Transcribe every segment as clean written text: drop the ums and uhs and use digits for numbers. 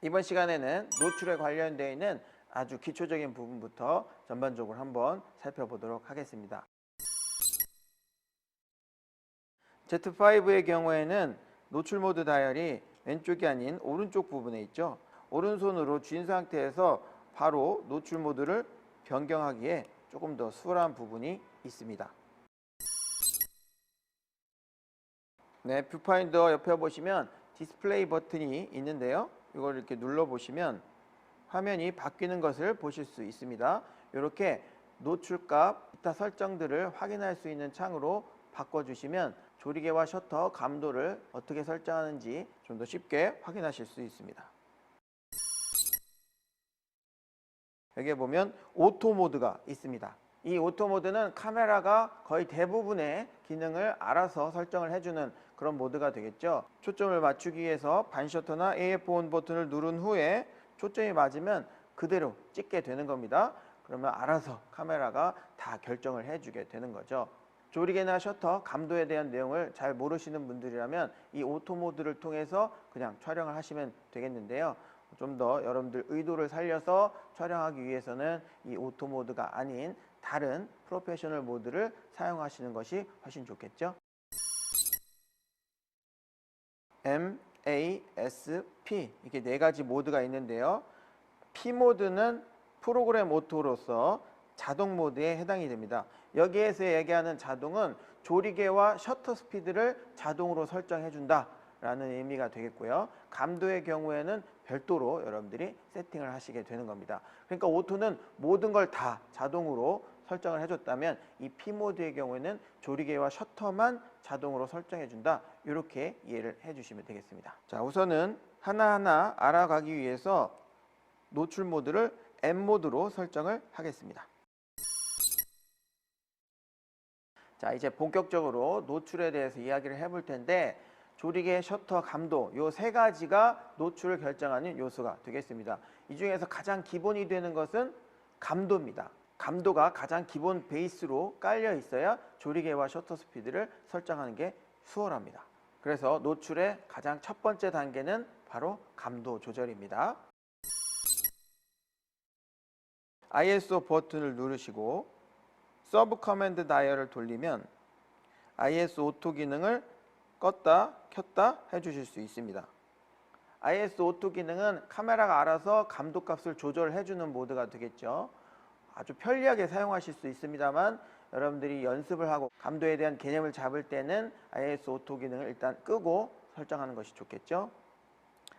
이번 시간에는 노출에 관련되어 있는 아주 기초적인 부분부터 전반적으로 한번 살펴보도록 하겠습니다. Z5의 경우에는 노출 모드 다이얼이 왼쪽이 아닌 오른쪽 부분에 있죠. 오른손으로 쥔 상태에서 바로 노출 모드를 변경하기에 조금 더 수월한 부분이 있습니다. 네, 뷰파인더 옆에 보시면 디스플레이 버튼이 있는데요. 이걸 이렇게 눌러 보시면 화면이 바뀌는 것을 보실 수 있습니다. 이렇게 노출값, 기타 설정들을 확인할 수 있는 창으로 바꿔주시면 조리개와 셔터 감도를 어떻게 설정하는지 좀 더 쉽게 확인하실 수 있습니다. 여기에 보면 오토 모드가 있습니다. 이 오토 모드는 카메라가 거의 대부분의 기능을 알아서 설정을 해주는 그런 모드가 되겠죠. 초점을 맞추기 위해서 반셔터나 AF1 버튼을 누른 후에 초점이 맞으면 그대로 찍게 되는 겁니다. 그러면 알아서 카메라가 다 결정을 해주게 되는 거죠. 조리개나 셔터 감도에 대한 내용을 잘 모르시는 분들이라면 이 오토 모드를 통해서 그냥 촬영을 하시면 되겠는데요. 좀 더 여러분들 의도를 살려서 촬영하기 위해서는 이 오토 모드가 아닌 다른 프로페셔널 모드를 사용하시는 것이 훨씬 좋겠죠. M, A, S, P 이렇게 네 가지 모드가 있는데요. P 모드는 프로그램 오토로서 자동 모드에 해당이 됩니다. 여기에서 얘기하는 자동은 조리개와 셔터 스피드를 자동으로 설정해 준다 라는 의미가 되겠고요. 감도의 경우에는 별도로 여러분들이 세팅을 하시게 되는 겁니다. 그러니까 오토는 모든 걸 다 자동으로 설정을 해줬다면 이 P 모드의 경우에는 조리개와 셔터만 자동으로 설정해 준다, 이렇게 이해를 해주시면 되겠습니다. 자, 우선은 하나하나 알아가기 위해서 노출 모드를 M 모드로 설정을 하겠습니다. 자, 이제 본격적으로 노출에 대해서 이야기를 해볼 텐데, 조리개, 셔터, 감도 요 세 가지가 노출을 결정하는 요소가 되겠습니다. 이 중에서 가장 기본이 되는 것은 감도입니다. 감도가 가장 기본 베이스로 깔려 있어야 조리개와 셔터 스피드를 설정하는 게 수월합니다. 그래서 노출의 가장 첫 번째 단계는 바로 감도 조절입니다. ISO 버튼을 누르시고 서브 커맨드 다이얼을 돌리면 ISO 오토 기능을 껐다 켰다 해주실 수 있습니다. ISO 오토 기능은 카메라가 알아서 감도 값을 조절해 주는 모드가 되겠죠. 아주 편리하게 사용하실 수 있습니다만 여러분들이 연습을 하고 감도에 대한 개념을 잡을 때는 ISO 오토 기능을 일단 끄고 설정하는 것이 좋겠죠.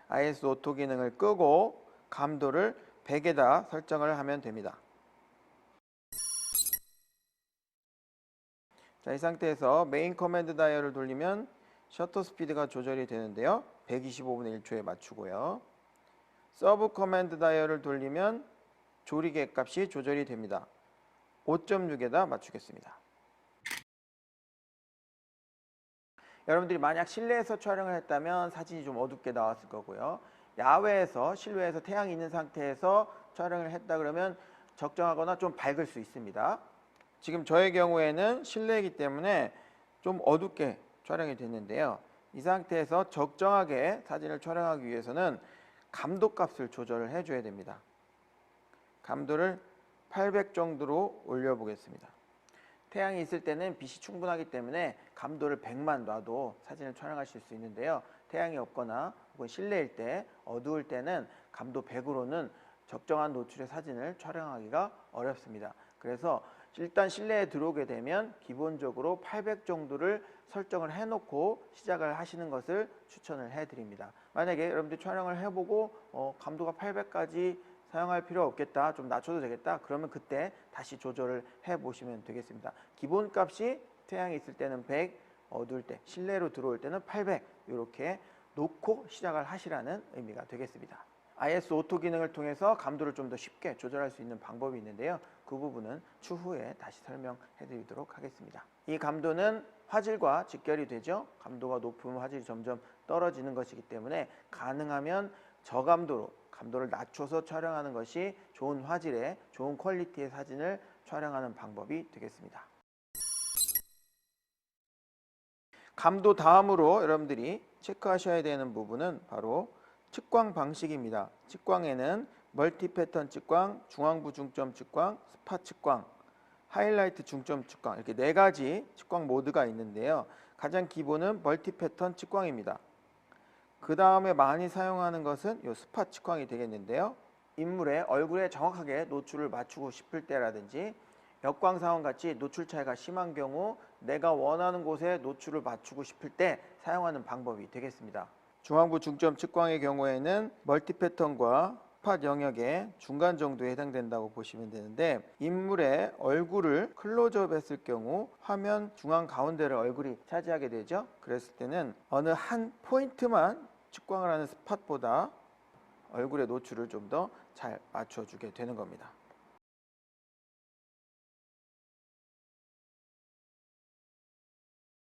ISO 오토 기능을 끄고 감도를 100에다 설정을 하면 됩니다. 자, 이 상태에서 메인 커맨드 다이얼을 돌리면 셔터 스피드가 조절이 되는데요. 125분의 1초에 맞추고요. 서브 커맨드 다이얼을 돌리면 조리개 값이 조절이 됩니다. 5.6에다 맞추겠습니다. 여러분들이 만약 실내에서 촬영을 했다면 사진이 좀 어둡게 나왔을 거고요. 야외에서, 실외에서 태양이 있는 상태에서 촬영을 했다 그러면 적정하거나 좀 밝을 수 있습니다. 지금 저의 경우에는 실내이기 때문에 좀 어둡게 촬영이 됐는데요. 이 상태에서 적정하게 사진을 촬영하기 위해서는 감도 값을 조절을 해줘야 됩니다. 감도를 800 정도로 올려보겠습니다. 태양이 있을 때는 빛이 충분하기 때문에 감도를 100만 놔도 사진을 촬영하실 수 있는데요. 태양이 없거나 혹은 실내일 때, 어두울 때는 감도 100으로는 적정한 노출의 사진을 촬영하기가 어렵습니다. 그래서 일단 실내에 들어오게 되면 기본적으로 800 정도를 설정을 해놓고 시작을 하시는 것을 추천을 해드립니다. 만약에 여러분들 촬영을 해보고 감도가 800까지 사용할 필요 없겠다, 좀 낮춰도 되겠다, 그러면 그때 다시 조절을 해보시면 되겠습니다. 기본값이 태양이 있을 때는 100, 어두울 때, 실내로 들어올 때는 800 이렇게 놓고 시작을 하시라는 의미가 되겠습니다. ISO 오토 기능을 통해서 감도를 좀 더 쉽게 조절할 수 있는 방법이 있는데요. 그 부분은 추후에 다시 설명해 드리도록 하겠습니다. 이 감도는 화질과 직결이 되죠. 감도가 높으면 화질이 점점 떨어지는 것이기 때문에 가능하면 저감도로 감도를 낮춰서 촬영하는 것이 좋은 화질의, 좋은 퀄리티의 사진을 촬영하는 방법이 되겠습니다. 감도 다음으로 여러분들이 체크하셔야 되는 부분은 바로 측광 방식입니다. 측광에는 멀티 패턴 측광, 중앙부 중점 측광, 스팟 측광, 하이라이트 중점 측광 이렇게 네 가지 측광 모드가 있는데요. 가장 기본은 멀티 패턴 측광입니다. 그 다음에 많이 사용하는 것은 이 스팟 측광이 되겠는데요. 인물의 얼굴에 정확하게 노출을 맞추고 싶을 때라든지 역광 상황 같이 노출 차이가 심한 경우 내가 원하는 곳에 노출을 맞추고 싶을 때 사용하는 방법이 되겠습니다. 중앙부 중점 측광의 경우에는 멀티 패턴과 스팟 영역의 중간 정도에 해당된다고 보시면 되는데, 인물의 얼굴을 클로즈업 했을 경우 화면 중앙 가운데를 얼굴이 차지하게 되죠. 그랬을 때는 어느 한 포인트만 측광을 하는 스팟보다 얼굴의 노출을 좀 더 잘 맞춰주게 되는 겁니다.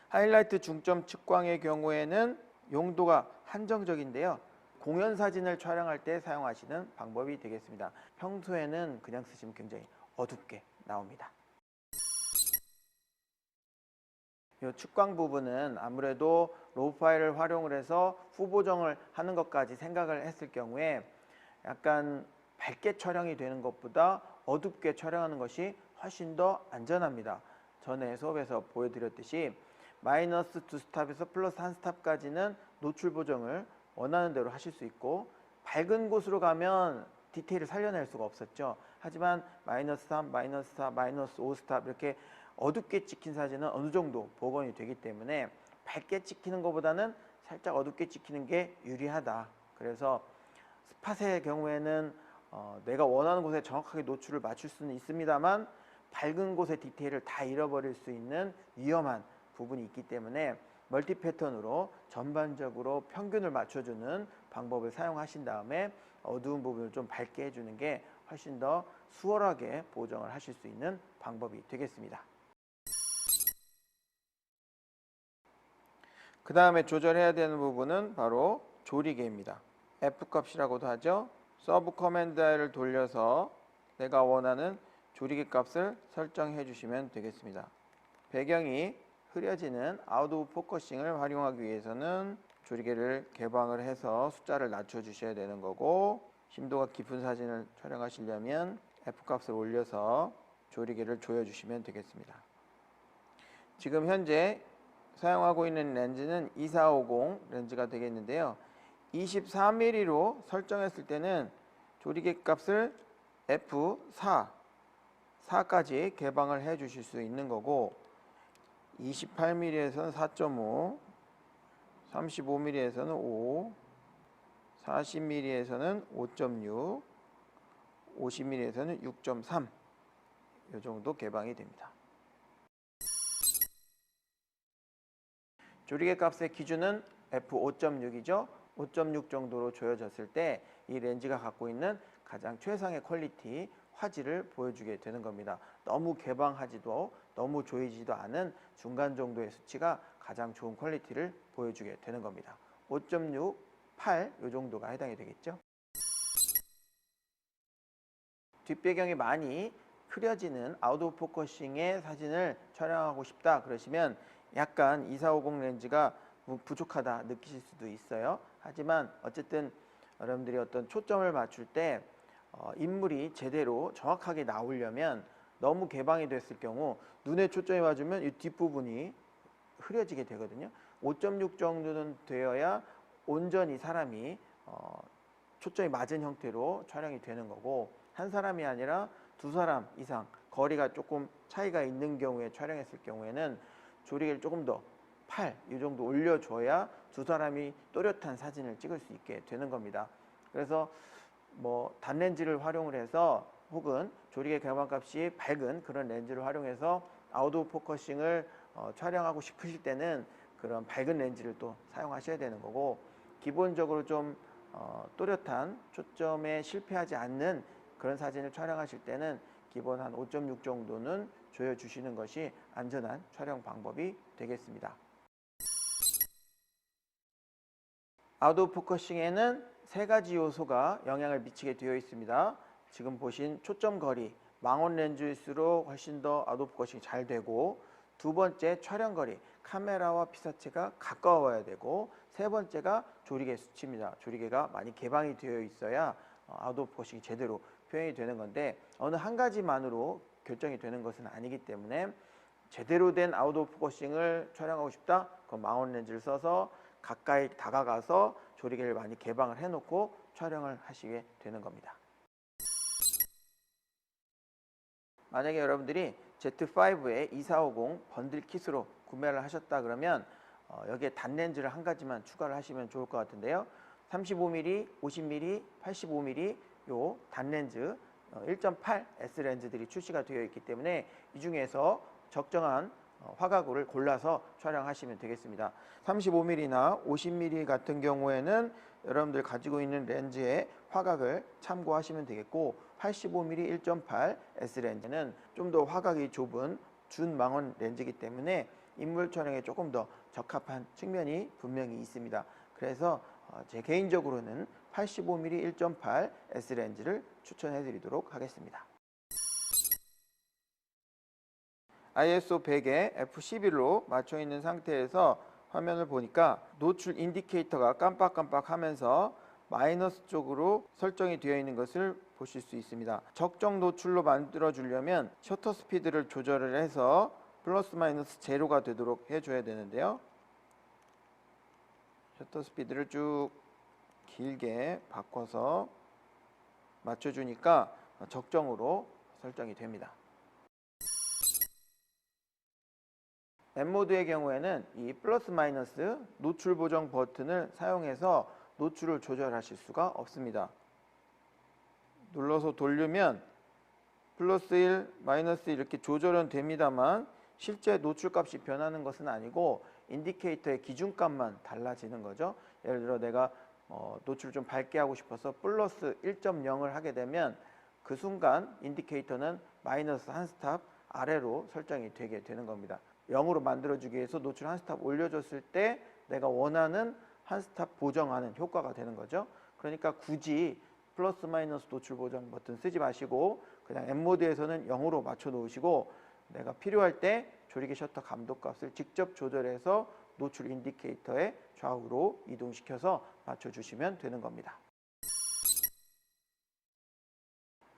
하이라이트 중점 측광의 경우에는 용도가 한정적인데요. 공연 사진을 촬영할 때 사용하시는 방법이 되겠습니다. 평소에는 그냥 쓰시면 굉장히 어둡게 나옵니다. 이 측광 부분은 아무래도 로우 파일을 활용을 해서 후보정을 하는 것까지 생각을 했을 경우에 약간 밝게 촬영이 되는 것보다 어둡게 촬영하는 것이 훨씬 더 안전합니다. 전에 수업에서 보여드렸듯이 마이너스 2스탑에서 플러스 1스탑까지는 노출 보정을 원하는 대로 하실 수 있고, 밝은 곳으로 가면 디테일을 살려낼 수가 없었죠. 하지만 마이너스 3, 마이너스 4, 마이너스 5스탑 이렇게 어둡게 찍힌 사진은 어느 정도 복원이 되기 때문에 밝게 찍히는 것보다는 살짝 어둡게 찍히는 게 유리하다. 그래서 스팟의 경우에는 내가 원하는 곳에 정확하게 노출을 맞출 수는 있습니다만 밝은 곳의 디테일을 다 잃어버릴 수 있는 위험한 부분이 있기 때문에 멀티 패턴으로 전반적으로 평균을 맞춰주는 방법을 사용하신 다음에 어두운 부분을 좀 밝게 해주는 게 훨씬 더 수월하게 보정을 하실 수 있는 방법이 되겠습니다. 그 다음에 조절해야 되는 부분은 바로 조리개입니다. F값이라고도 하죠. 서브 커맨드 I를 돌려서 내가 원하는 조리개 값을 설정해 주시면 되겠습니다. 배경이 흐려지는 아웃 오브 포커싱을 활용하기 위해서는 조리개를 개방을 해서 숫자를 낮춰 주셔야 되는 거고, 심도가 깊은 사진을 촬영하시려면 F값을 올려서 조리개를 조여 주시면 되겠습니다. 지금 현재 사용하고 있는 렌즈는 2450 렌즈가 되겠는데요. 24mm로 설정했을 때는 조리개 값을 F4, 4까지 개방을 해 주실 수 있는 거고, 28mm에서는 4.5, 35mm에서는 5, 40mm에서는 5.6, 50mm에서는 6.3 이 정도 개방이 됩니다. 조리개 값의 기준은 F5.6이죠. 5.6 정도로 조여졌을 때 이 렌즈가 갖고 있는 가장 최상의 퀄리티, 화질을 보여주게 되는 겁니다. 너무 개방하지도 너무 조이지도 않은 중간 정도의 수치가 가장 좋은 퀄리티를 보여주게 되는 겁니다. 5.6, 8 이 정도가 해당이 되겠죠. 뒷배경이 많이 흐려지는 아웃 오브 포커싱의 사진을 촬영하고 싶다 그러시면 약간 2450 렌즈가 부족하다 느끼실 수도 있어요. 하지만 어쨌든 여러분들이 어떤 초점을 맞출 때 인물이 제대로 정확하게 나오려면 너무 개방이 됐을 경우 눈에 초점이 맞으면 이 뒷부분이 흐려지게 되거든요. 5.6 정도는 되어야 온전히 사람이 초점이 맞은 형태로 촬영이 되는 거고, 한 사람이 아니라 두 사람 이상 거리가 조금 차이가 있는 경우에 촬영했을 경우에는 조리개를 조금 더 8, 이 정도 올려줘야 두 사람이 또렷한 사진을 찍을 수 있게 되는 겁니다. 그래서 뭐 단렌즈를 활용을 해서 혹은 조리개 개방값이 밝은 그런 렌즈를 활용해서 아웃 오브 포커싱을 촬영하고 싶으실 때는 그런 밝은 렌즈를 또 사용하셔야 되는 거고, 기본적으로 좀 또렷한 초점에 실패하지 않는 그런 사진을 촬영하실 때는 기본 한 5.6 정도는 조여주시는 것이 안전한 촬영 방법이 되겠습니다. 아웃 오브 포커싱에는 세 가지 요소가 영향을 미치게 되어 있습니다. 지금 보신 초점 거리, 망원 렌즈일수록 훨씬 더 아웃 오브 포커싱이 잘 되고, 두 번째 촬영거리, 카메라와 피사체가 가까워야 되고, 세 번째가 조리개 수치입니다. 조리개가 많이 개방이 되어 있어야 아웃 오브 포커싱이 제대로 표현이 되는 건데, 어느 한 가지만으로 결정이 되는 것은 아니기 때문에 제대로 된 아웃 오브 포커싱을 촬영하고 싶다? 그럼 망원 렌즈를 써서 가까이 다가가서 조리개를 많이 개방을 해놓고 촬영을 하시게 되는 겁니다. 만약에 여러분들이 Z5의 2450 번들 킷으로 구매를 하셨다 그러면 여기에 단렌즈를 한 가지만 추가를 하시면 좋을 것 같은데요. 35mm, 50mm, 85mm 요 단렌즈 1.8 S 렌즈들이 출시가 되어 있기 때문에 이 중에서 적정한 화각을 골라서 촬영하시면 되겠습니다. 35mm나 50mm 같은 경우에는 여러분들 가지고 있는 렌즈의 화각을 참고하시면 되겠고, 85mm 1.8 S 렌즈는 좀 더 화각이 좁은 준망원 렌즈이기 때문에 인물 촬영에 조금 더 적합한 측면이 분명히 있습니다. 그래서 제 개인적으로는 85mm 1.8 S 렌즈를 추천해 드리도록 하겠습니다. ISO 100에 F11로 맞춰 있는 상태에서 화면을 보니까 노출 인디케이터가 깜빡깜빡 하면서 마이너스 쪽으로 설정이 되어 있는 것을 보실 수 있습니다. 적정 노출로 만들어 주려면 셔터 스피드를 조절을 해서 플러스 마이너스 제로가 되도록 해줘야 되는데요. 셔터 스피드를 쭉 길게 바꿔서 맞춰주니까 적정으로 설정이 됩니다. M모드의 경우에는 이 플러스 마이너스 노출 보정 버튼을 사용해서 노출을 조절하실 수가 없습니다. 눌러서 돌리면 플러스 1, 마이너스 이렇게 조절은 됩니다만 실제 노출 값이 변하는 것은 아니고 인디케이터의 기준값만 달라지는 거죠. 예를 들어 내가 노출을 좀 밝게 하고 싶어서 플러스 1.0을 하게 되면 그 순간 인디케이터는 마이너스 한 스탑 아래로 설정이 되게 되는 겁니다. 0으로 만들어주기 위해서 노출 한 스탑 올려줬을 때 내가 원하는 한 스탑 보정하는 효과가 되는 거죠. 그러니까 굳이 플러스 마이너스 노출 보정 버튼 쓰지 마시고 그냥 M모드에서는 0으로 맞춰 놓으시고 내가 필요할 때 조리개 셔터 감도값을 직접 조절해서 노출 인디케이터의 좌우로 이동시켜서 맞춰주시면 되는 겁니다.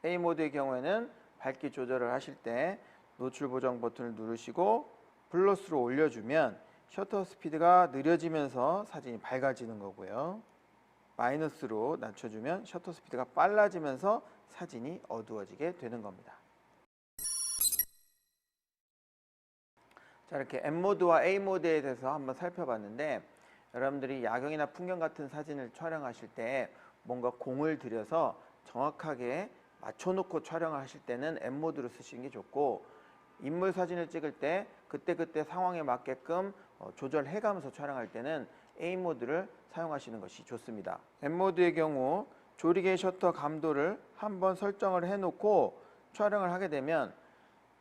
A모드의 경우에는 밝기 조절을 하실 때 노출 보정 버튼을 누르시고 플러스로 올려주면 셔터 스피드가 느려지면서 사진이 밝아지는 거고요. 마이너스로 낮춰주면 셔터 스피드가 빨라지면서 사진이 어두워지게 되는 겁니다. 자, 이렇게 M모드와 A모드에 대해서 한번 살펴봤는데, 여러분들이 야경이나 풍경 같은 사진을 촬영하실 때 뭔가 공을 들여서 정확하게 맞춰놓고 촬영을 하실 때는 M모드로 쓰시는 게 좋고, 인물 사진을 찍을 때 그때그때 상황에 맞게끔 조절해가면서 촬영할 때는 A모드를 사용하시는 것이 좋습니다. M모드의 경우 조리개 셔터 감도를 한번 설정을 해놓고 촬영을 하게 되면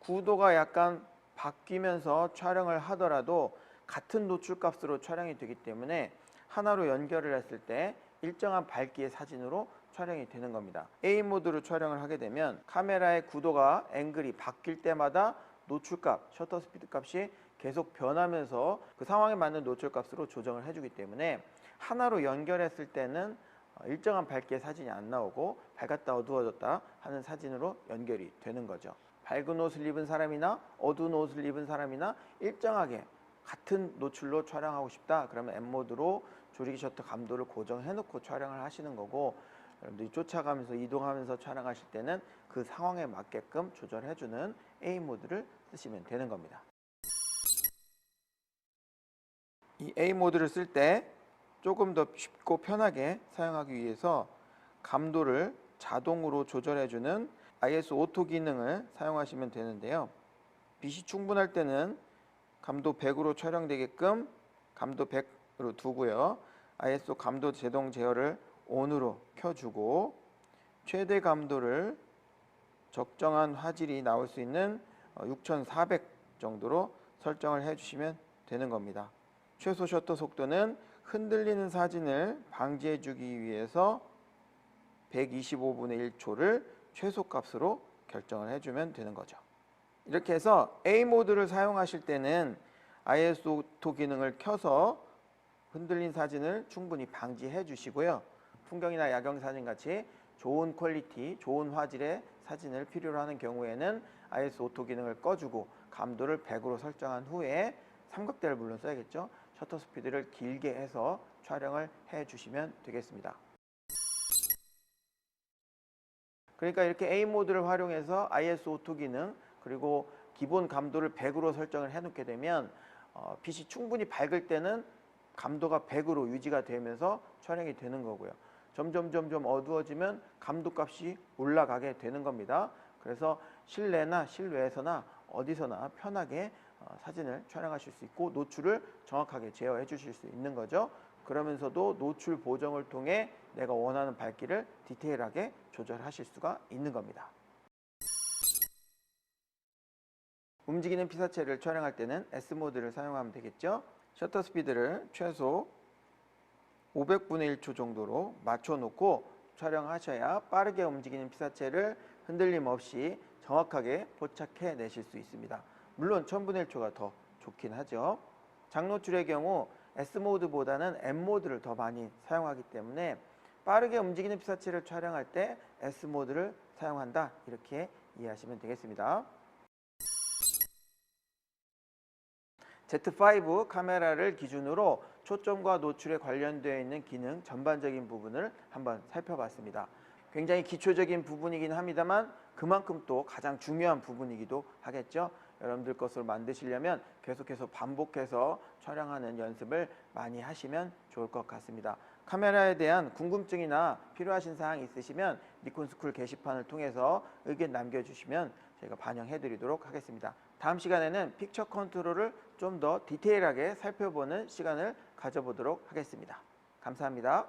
구도가 약간 바뀌면서 촬영을 하더라도 같은 노출 값으로 촬영이 되기 때문에 하나로 연결을 했을 때 일정한 밝기의 사진으로 촬영이 되는 겁니다. A모드로 촬영을 하게 되면 카메라의 구도가 앵글이 바뀔 때마다 노출값, 셔터 스피드 값이 계속 변하면서 그 상황에 맞는 노출 값으로 조정을 해주기 때문에 하나로 연결했을 때는 일정한 밝기의 사진이 안 나오고 밝았다 어두워졌다 하는 사진으로 연결이 되는 거죠. 밝은 옷을 입은 사람이나 어두운 옷을 입은 사람이나 일정하게 같은 노출로 촬영하고 싶다 그러면 M모드로 조리개 셔터 감도를 고정해 놓고 촬영을 하시는 거고, 여러분들이 쫓아가면서 이동하면서 촬영하실 때는 그 상황에 맞게끔 조절해주는 A모드를 쓰시면 되는 겁니다. 이 A모드를 쓸 때 조금 더 쉽고 편하게 사용하기 위해서 감도를 자동으로 조절해주는 ISO 오토 기능을 사용하시면 되는데요. 빛이 충분할 때는 감도 100으로 촬영되게끔 감도 100으로 두고요. ISO 감도 제동 제어를 ON으로 켜주고 최대 감도를 적정한 화질이 나올 수 있는 6400 정도로 설정을 해주시면 되는 겁니다. 최소 셔터 속도는 흔들리는 사진을 방지해 주기 위해서 125분의 1초를 최소값으로 결정을 해주면 되는 거죠. 이렇게 해서 A 모드를 사용하실 때는 ISO 오토 기능을 켜서 흔들린 사진을 충분히 방지해 주시고요. 풍경이나 야경 사진 같이 좋은 퀄리티, 좋은 화질의 사진을 필요로 하는 경우에는 ISO 오토 기능을 꺼주고 감도를 100으로 설정한 후에 삼각대를 물론 써야겠죠. 셔터 스피드를 길게 해서 촬영을 해 주시면 되겠습니다. 그러니까 이렇게 A 모드를 활용해서 ISO 오토 기능 그리고 기본 감도를 100으로 설정을 해 놓게 되면 빛이 충분히 밝을 때는 감도가 100으로 유지가 되면서 촬영이 되는 거고요. 점점 어두워지면 감도 값이 올라가게 되는 겁니다. 그래서 실내나 실외에서나 어디서나 편하게 사진을 촬영하실 수 있고 노출을 정확하게 제어해 주실 수 있는 거죠. 그러면서도 노출 보정을 통해 내가 원하는 밝기를 디테일하게 조절하실 수가 있는 겁니다. 움직이는 피사체를 촬영할 때는 S모드를 사용하면 되겠죠. 셔터 스피드를 최소 500분의 1초 정도로 맞춰놓고 촬영하셔야 빠르게 움직이는 피사체를 흔들림 없이 정확하게 포착해 내실 수 있습니다. 물론 1000분의 1초가 더 좋긴 하죠. 장노출의 경우 S모드보다는 M모드를 더 많이 사용하기 때문에 빠르게 움직이는 피사체를 촬영할 때 S모드를 사용한다 이렇게 이해하시면 되겠습니다. Z5 카메라를 기준으로 초점과 노출에 관련되어 있는 기능 전반적인 부분을 한번 살펴봤습니다. 굉장히 기초적인 부분이긴 합니다만 그만큼 또 가장 중요한 부분이기도 하겠죠. 여러분들 것으로 만드시려면 계속해서 반복해서 촬영하는 연습을 많이 하시면 좋을 것 같습니다. 카메라에 대한 궁금증이나 필요하신 사항이 있으시면 니콘스쿨 게시판을 통해서 의견 남겨주시면 저희가 반영해 드리도록 하겠습니다. 다음 시간에는 픽처 컨트롤을 좀 더 디테일하게 살펴보는 시간을 가져보도록 하겠습니다. 감사합니다.